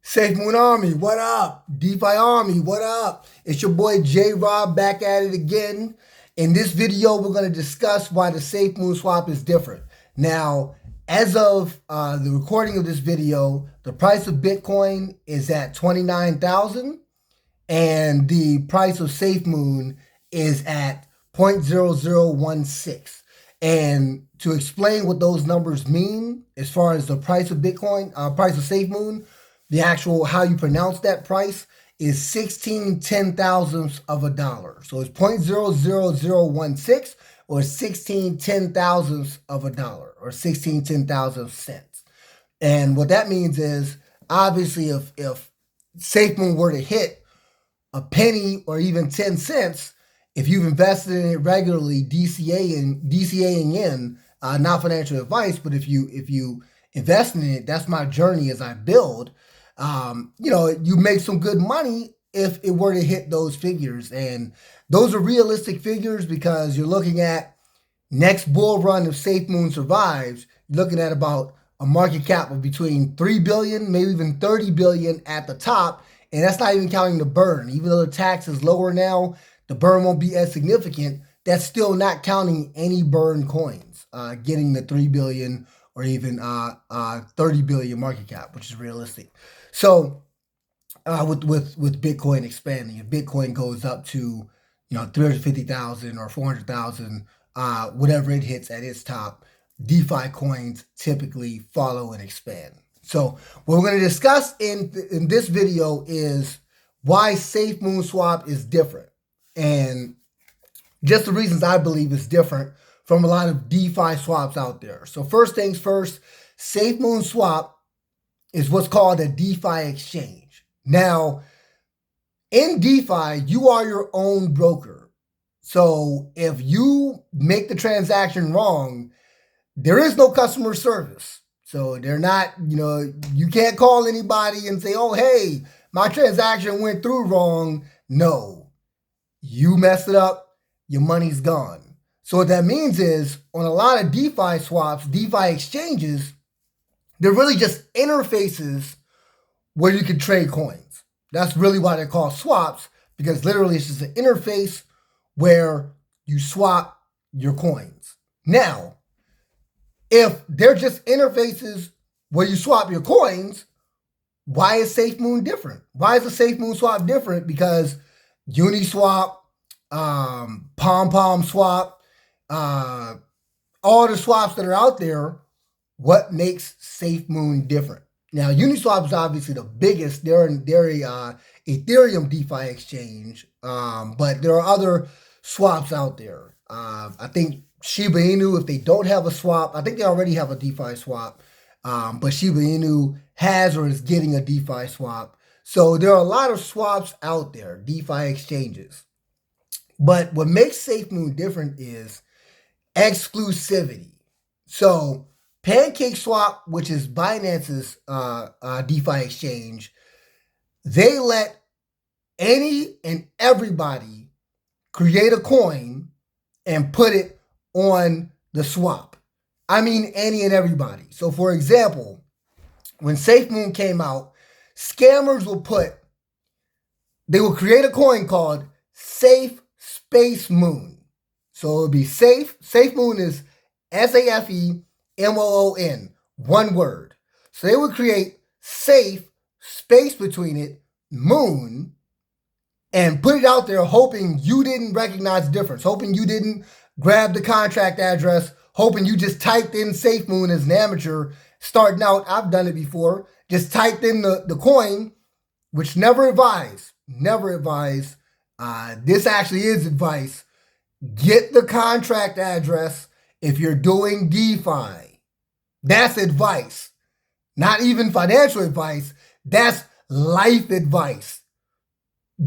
Safe Moon Army, what up? DeFi Army, what up? It's your boy J Rob back at it again. In this video, we're going to discuss why the Safe Moon Swap is different. Now, as of the recording of this video, the price of Bitcoin is at 29,000 and the price of Safe Moon is at 0.0016. And to explain what those numbers mean as far as the price of Bitcoin, price of Safe Moon, the actual how you pronounce that price is 16/10,000ths of a dollar. So it's 0.00016 or 16/10,000ths of a dollar or 16/10,000 cents. And what that means is obviously if Safe Moon were to hit a penny or even 10 cents, if you've invested in it regularly, DCAing in, not financial advice, but if you invest in it, that's my journey as I build. You make some good money if it were to hit those figures. And those are realistic figures because you're looking at next bull run if Safe Moon survives, you're looking at about a market cap of between 3 billion, maybe even 30 billion at the top. And that's not even counting the burn. Even though the tax is lower now, the burn won't be as significant. That's still not counting any burn coins, getting the 3 billion or even 30 billion market cap, which is realistic. So with Bitcoin expanding, if Bitcoin goes up to 350,000 or 400,000, whatever it hits at its top, DeFi coins typically follow and expand. So what we're going to discuss in this video is why Safe Moon Swap is different and just the reasons I believe it's different from a lot of DeFi swaps out there. So first things first, Safe Moon Swap is what's called a DeFi exchange. Now, in DeFi, you are your own broker. So if you make the transaction wrong, there is no customer service. So they're not, you can't call anybody and say, oh, hey, my transaction went through wrong. No, you messed it up. Your money's gone. So what that means is on a lot of DeFi swaps, DeFi exchanges, they're really just interfaces where you can trade coins. That's really why they're called swaps, because literally it's just an interface where you swap your coins. Now, if they're just interfaces where you swap your coins, why is Safe Moon different? Why is the Safe Moon Swap different? Because Uniswap, Pom Swap, all the swaps that are out there, what makes Safe Moon different? Now, Uniswap is obviously the biggest. They're a Ethereum DeFi exchange, but there are other swaps out there. I think Shiba Inu, if they don't have a swap, I think they already have a DeFi swap, but Shiba Inu has or is getting a DeFi swap. So there are a lot of swaps out there, DeFi exchanges. But what makes Safe Moon different is exclusivity. So PancakeSwap, which is Binance's DeFi exchange, they let any and everybody create a coin and put it on the swap. I mean any and everybody. So for example, when Safe Moon came out, scammers will create a coin called Safe Space Moon. So it would be Safe. Safe Moon is SAFEMOON, one word. So they would create safe, space between it, moon, and put it out there hoping you didn't recognize the difference, hoping you didn't grab the contract address, hoping you just typed in Safe Moon as an amateur starting out. I've done it before. Just typed in the coin, which never advise. This actually is advice. Get the contract address if you're doing DeFi. That's advice. Not even financial advice. That's life advice.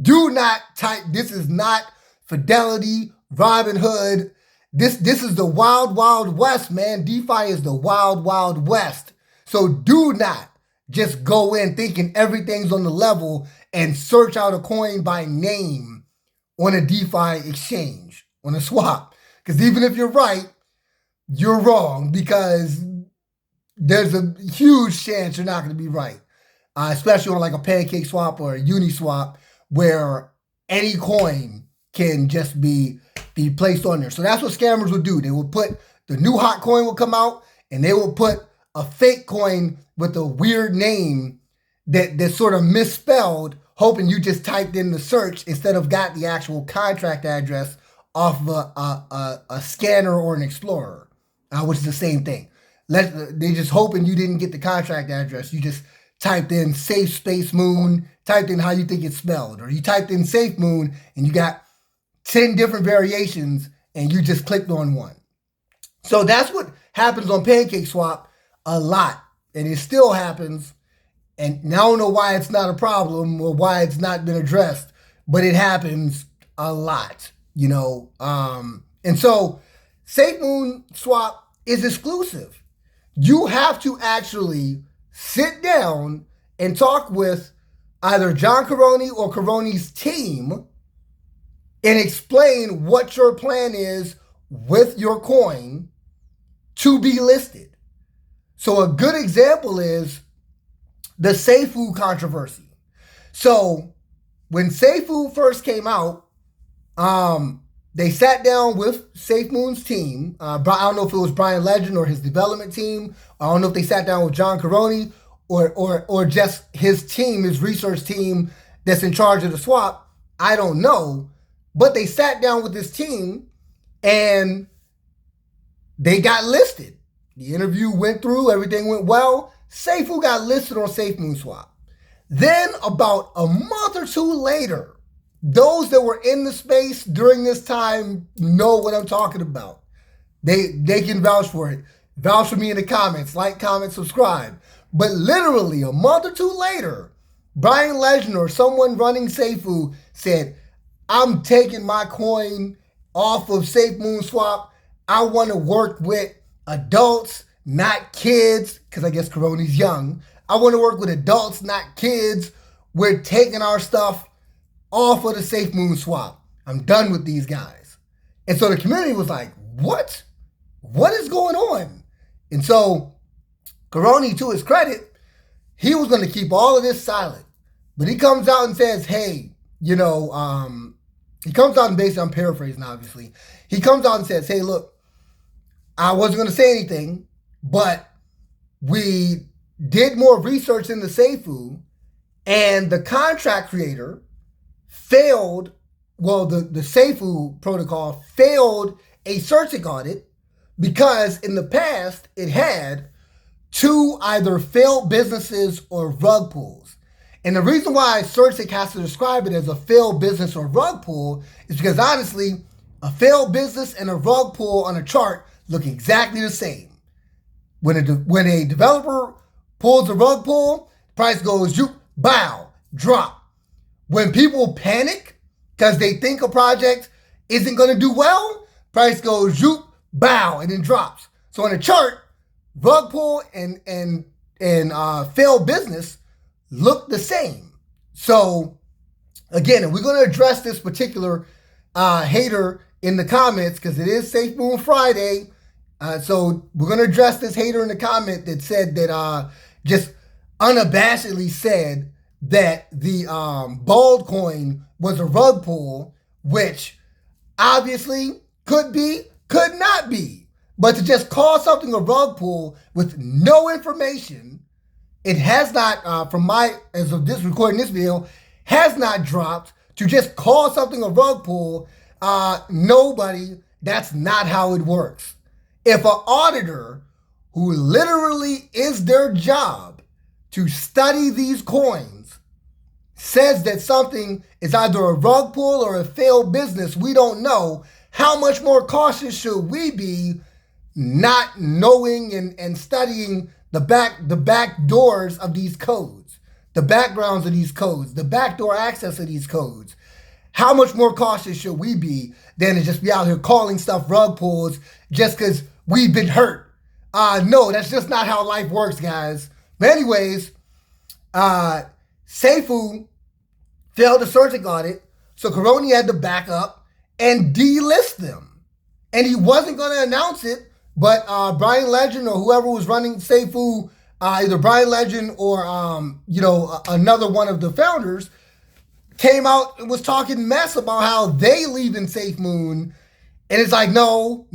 Do not type. This is not Fidelity, Robinhood. This is the wild, wild west, man. DeFi is the wild, wild west. So do not just go in thinking everything's on the level and search out a coin by name on a DeFi exchange, on a swap. Because even if you're right, you're wrong because there's a huge chance you're not going to be right. especially on like a pancake swap or a uni swap, where any coin can just be placed on there. So that's what scammers would do. They would put the new hot coin will come out, and they will put a fake coin with a weird name that's sort of misspelled, hoping you just typed in the search instead of got the actual contract address off of a scanner or an explorer, which is the same thing. They're just hoping you didn't get the contract address. You just typed in safe space moon, typed in how you think it's spelled, or you typed in safe moon and you got 10 different variations and you just clicked on one. So that's what happens on Pancake Swap a lot. And it still happens. And now I don't know why it's not a problem or why it's not been addressed, but it happens a lot, you know. And so Safe Moon Swap is exclusive. You have to actually sit down and talk with either John Caroni or Caroni's team and explain what your plan is with your coin to be listed. So a good example is the Seifu controversy. So when Seifu first came out, they sat down with Safe Moon's team. I don't know if it was Brian Legend or his development team. I don't know if they sat down with John Caroni or just his team, his research team that's in charge of the swap. I don't know. But they sat down with this team and they got listed. The interview went through, everything went well. Seifu got listed on Safe Moon Swap. Then about a month or two later, those that were in the space during this time know what I'm talking about. They can vouch for it. Vouch for me in the comments. Like, comment, subscribe. But literally a month or two later, Brian Legend or someone running Seifu said, I'm taking my coin off of Safe Moon Swap. I want to work with adults, not kids, because I guess Caroni's young. I want to work with adults, not kids. We're taking our stuff off of the Safe Moon Swap. I'm done with these guys. And so the community was like, what? What is going on? And so Caroni, to his credit, he was going to keep all of this silent. But he comes out and says, hey, you know, he comes out and basically, I'm paraphrasing obviously. He comes out and says, hey, look, I wasn't going to say anything, but we did more research in the Seifu, and the contract creator failed, well, the Seifu protocol failed a searching audit because in the past it had two either failed businesses or rug pulls. And the reason why Searchik has to describe it as a failed business or rug pull is because honestly, a failed business and a rug pull on a chart look exactly the same. When a developer pulls a rug pull, price goes, you bow, drop. When people panic because they think a project isn't going to do well, price goes, you bow, and then drops. So on a chart, rug pull and failed business look the same. So again, if we're going to address this particular hater in the comments, because it is Safe Moon Friday, so we're going to address this hater in the comment that said that just unabashedly said that the bald coin was a rug pull, which obviously could be, could not be. But to just call something a rug pull with no information, it has not, as of this recording this video, has not dropped. To just call something a rug pull, nobody, that's not how it works. If an auditor who literally is their job to study these coins says that something is either a rug pull or a failed business, we don't know, how much more cautious should we be not knowing and studying the back doors of these codes, the backgrounds of these codes, the backdoor access of these codes? How much more cautious should we be than to just be out here calling stuff rug pulls just because we've been hurt? No, that's just not how life works, guys. But anyways, Seifu failed a searching audit, so Caroni had to back up and delist them. And he wasn't going to announce it, but Brian Legend or whoever was running Seifu either Brian Legend or another one of the founders came out and was talking mess about how they leaving SafeMoon, and it's like, no,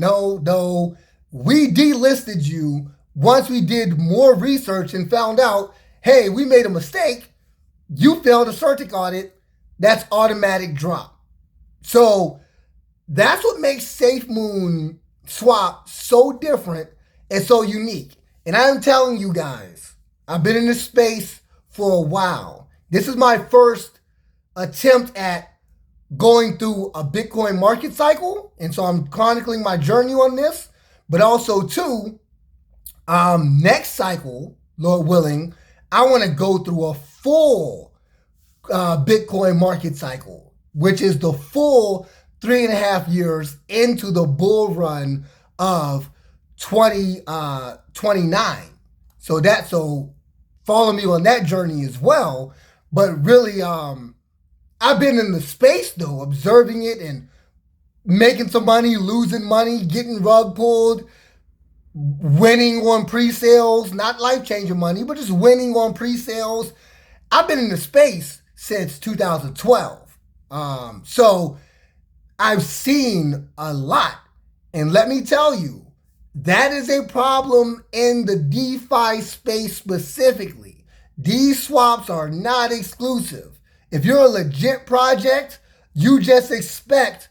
we delisted you once we did more research and found out, hey, we made a mistake. You failed a CERTIC audit. That's automatic drop. So that's what makes SafeMoon Swap so different and so unique. And I'm telling you guys, I've been in this space for a while. This is my first attempt at going through a Bitcoin market cycle. And so I'm chronicling my journey on this. But also, too, next cycle, Lord willing, I want to go through a full Bitcoin market cycle, which is the full 3.5 years into the bull run of 2029. So follow me on that journey as well. But really, I've been in the space though, observing it and making some money, losing money, getting rug pulled, winning on pre-sales, not life-changing money, but just winning on pre-sales. I've been in the space since 2012. So I've seen a lot. And let me tell you, that is a problem in the DeFi space specifically. These swaps are not exclusive. If you're a legit project, you just expect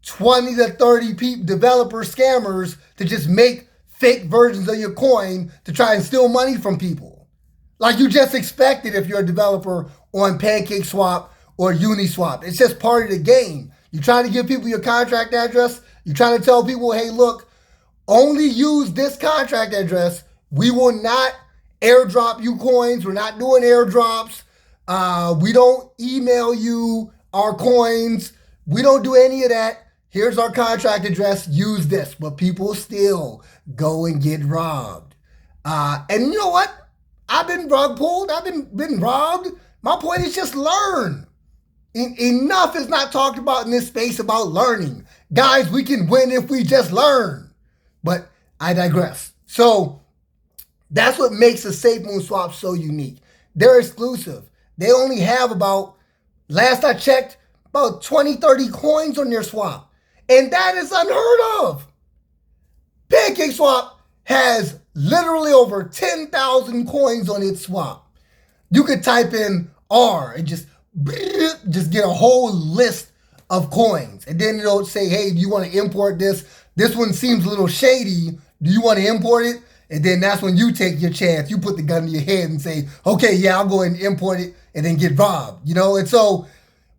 20 to 30 developer scammers to just make fake versions of your coin to try and steal money from people. Like you just expect it if you're a developer on PancakeSwap or Uniswap. It's just part of the game. You try to give people your contract address. You try to tell people, hey, look, only use this contract address. We will not airdrop you coins. We're not doing airdrops. We don't email you our coins. We don't do any of that. Here's our contract address. Use this. But people still go and get robbed. And you know what? I've been rug pulled. I've been robbed. My point is just learn. Enough is not talked about in this space about learning. Guys, we can win if we just learn. But I digress. So that's what makes the SafeMoon swap so unique. They're exclusive. They only have about, last I checked, about 20, 30 coins on their swap. And that is unheard of. PancakeSwap has literally over 10,000 coins on its swap. You could type in R and just get a whole list of coins. And then it'll say, hey, do you want to import this? This one seems a little shady. Do you want to import it? And then that's when you take your chance. You put the gun to your head and say, okay, yeah, I'll go ahead and import it and then get robbed, you know? And so,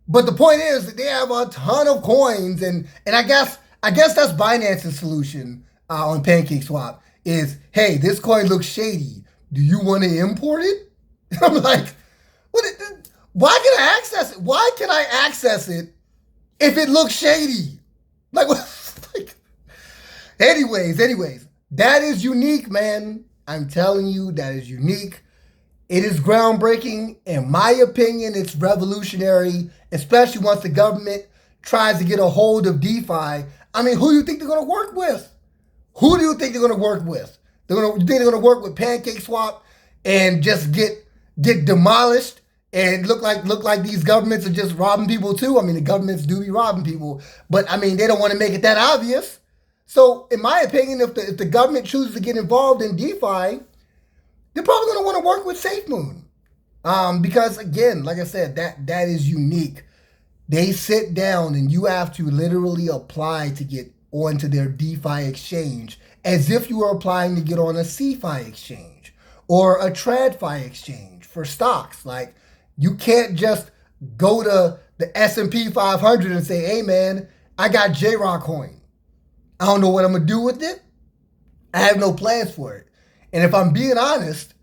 but the point is that they have a ton of coins, and I guess that's Binance's solution on PancakeSwap is, hey, this coin looks shady. Do you want to import it? I'm like, why can I access it? Why can I access it if it looks shady? Like, anyways, that is unique, man. I'm telling you, that is unique. It is groundbreaking. In my opinion, it's revolutionary, especially once the government tries to get a hold of DeFi. I mean, who do you think they're going to work with? Who do you think they're going to work with? You think they're going to work with PancakeSwap and just get demolished and look like these governments are just robbing people too? I mean, the governments do be robbing people, but I mean, they don't want to make it that obvious. So, in my opinion, if the government chooses to get involved in DeFi, they're probably going to want to work with SafeMoon. Because, again, like I said, that is unique. They sit down and you have to literally apply to get onto their DeFi exchange as if you were applying to get on a CeFi exchange or a TradFi exchange for stocks. Like, you can't just go to the S&P 500 and say, hey, man, I got JROC coin. I don't know what I'm going to do with it. I have no plans for it. And if I'm being honest,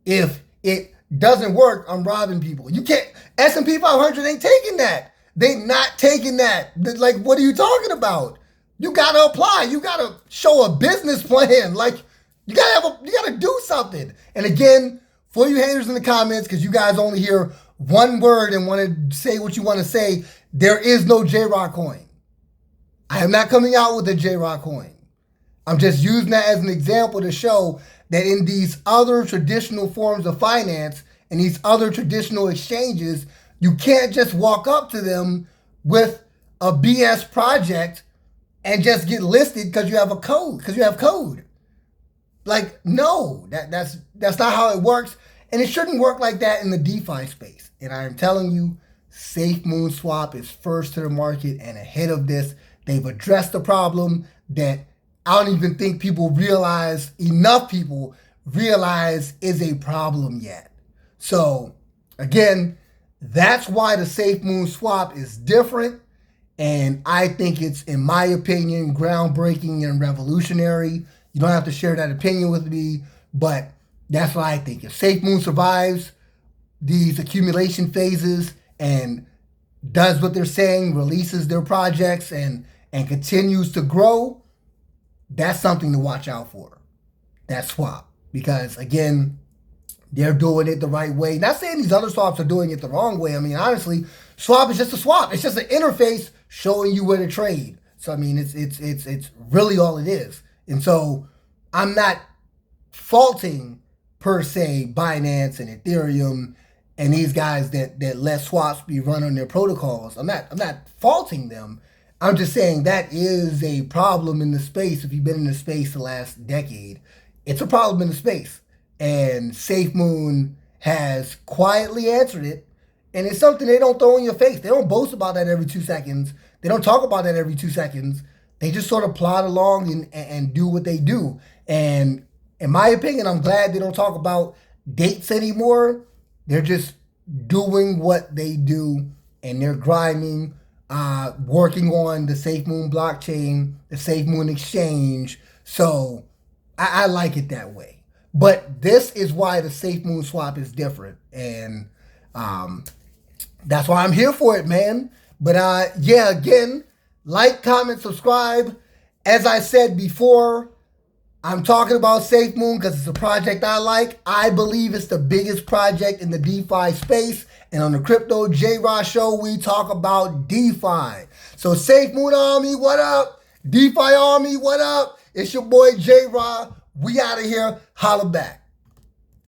if it doesn't work, I'm robbing people. You can't, S&P 500 ain't taking that. They not taking that. Like, what are you talking about? You got to apply. You got to show a business plan. Like, you got to do something. And again, for you haters in the comments, because you guys only hear one word and want to say what you want to say, there is no JROC coin. I am not coming out with a JROC coin. I'm just using that as an example to show that in these other traditional forms of finance and these other traditional exchanges, you can't just walk up to them with a BS project and just get listed because you have a code, because you have code. Like, no, that's not how it works. And it shouldn't work like that in the DeFi space. And I am telling you, SafeMoon Swap is first to the market and ahead of this. They've addressed the problem that I don't even think enough people realize is a problem yet. So, again, that's why the SafeMoon Swap is different. And I think it's, in my opinion, groundbreaking and revolutionary. You don't have to share that opinion with me, but that's what I think. If SafeMoon survives these accumulation phases and does what they're saying, releases their projects and continues to grow, that's something to watch out for. That swap. Because, again, they're doing it the right way. Not saying these other swaps are doing it the wrong way. I mean, honestly, swap is just a swap. It's just an interface showing you where to trade. So, I mean, it's really all it is. And so I'm not faulting, per se, Binance and Ethereum and these guys that let swaps be run on their protocols. I'm not faulting them. I'm just saying that is a problem in the space. If you've been in the space the last decade, it's a problem in the space. And SafeMoon has quietly answered it. And it's something they don't throw in your face. They don't boast about that every 2 seconds. They don't talk about that every 2 seconds. They just sort of plod along and do what they do. And in my opinion, I'm glad they don't talk about dates anymore. They're just doing what they do, and they're grinding, working on the SafeMoon blockchain, the SafeMoon exchange. So I like it that way. But this is why the SafeMoon Swap is different. And that's why I'm here for it, man. But yeah, again, like, comment, subscribe. As I said before, I'm talking about SafeMoon because it's a project I like. I believe it's the biggest project in the DeFi space. And on the Crypto J-Raw Show, we talk about DeFi. So SafeMoon Army, what up? DeFi Army, what up? It's your boy J-Raw. We out of here. Holla back.